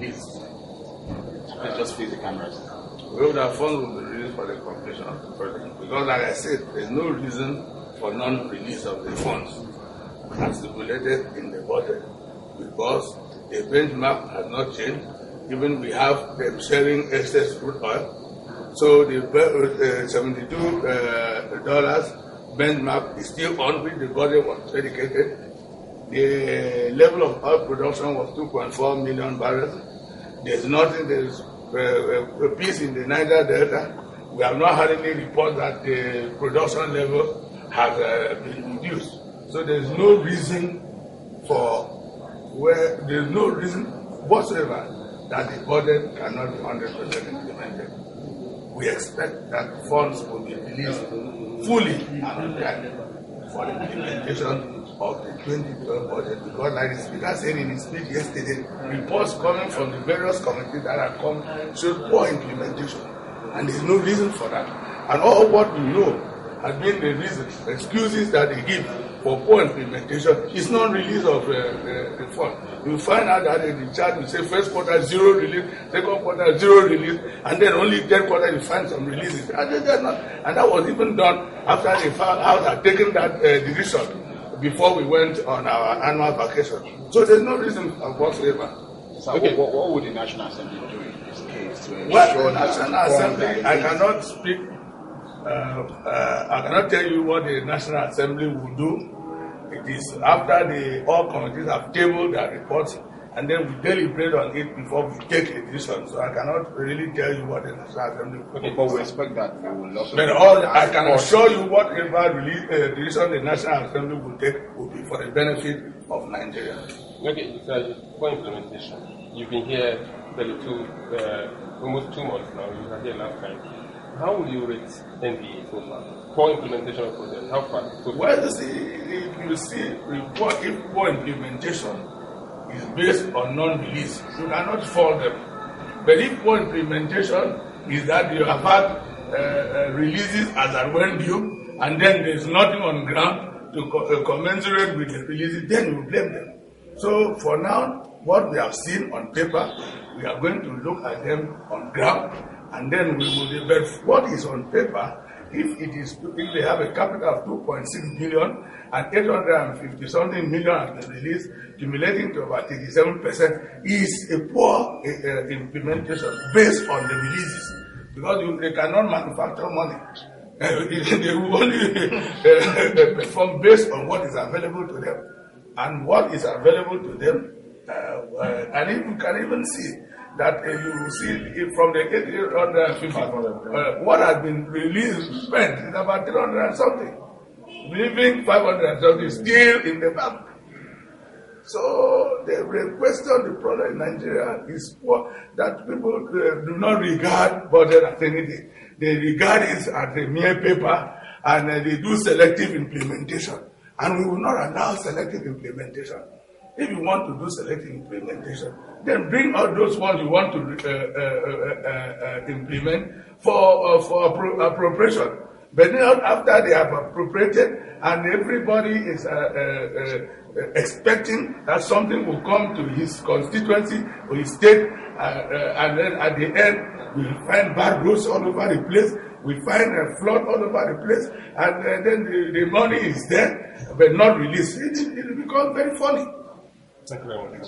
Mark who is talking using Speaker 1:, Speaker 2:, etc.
Speaker 1: released.
Speaker 2: Let's just face the cameras.
Speaker 1: Well, the funds will be released for the completion of the project. Because, like I said, there's no reason for non-release of the funds as stipulated in the budget. Because the benchmark has not changed. Even we have them sharing excess crude oil. So the $72 benchmark is still on, which the budget was dedicated. The level of oil production was 2.4 million barrels. There's nothing, there's a peace in the Niger Delta. We have not had any report that the production level has been reduced. So there's no reason whatsoever that the budget cannot be 100% implemented. We expect that funds will be released fully and on time for the implementation of the 2012 budget, because like the speaker said in his speech yesterday, reports coming from the various committees that have come show poor implementation, and there's no reason for that. And all what we know has been the reason, excuses that they give for poor implementation is non-release of the fund. You find out that in the chart you say first quarter 0 release, second quarter 0 release, and then only third quarter you find some releases. And that was even done after they found out had taken that decision before we went on our annual vacation. So there's no reason whatsoever.
Speaker 2: So okay, what would the National Assembly do in this case?
Speaker 1: Well, the National Assembly, I cannot speak, I cannot tell you what the National Assembly will do. It is after all committees have tabled their reports, and then we deliberate on it before we take a decision. So I cannot really tell you what the National Assembly will do.
Speaker 2: Okay, but we expect that we will also...
Speaker 1: But I can assure you whatever decision the National Assembly will take will be for the benefit of Nigeria.
Speaker 3: Okay, for implementation, you've been here almost 2 months now. You were here last time. How would you rate NDE so far for implementation of projects? How far? So far?
Speaker 1: Well, if poor implementation is based on non-release, you cannot fault them. But if poor implementation is that you have had releases as and when due, and then there's nothing on ground to commensurate with the releases, then you blame them. So for now, what we have seen on paper, we are going to look at them on ground, and then we will debate what is on paper. If they have a capital of 2.6 billion and 850 something million has been released, accumulating to about 87%, is a poor implementation based on the releases, because they cannot manufacture money. They will only perform based on what is available to them, and what is available to them. And if you can even see that you will see from the 850, what has been released, spent, is about 300 and something. Leaving 500 and something still in the bank. So the question, the problem in Nigeria is that people do not regard budget as anything. They regard it as a mere paper, and they do selective implementation. And we will not allow selective implementation. If you want to do selective implementation, then bring all those ones you want to implement for appropriation. But not after they have appropriated and everybody is expecting that something will come to his constituency or his state, and then at the end we'll find bad roads all over the place, we find a flood all over the place, and then the money is there but not released. It will become very funny.
Speaker 3: Thank you very much.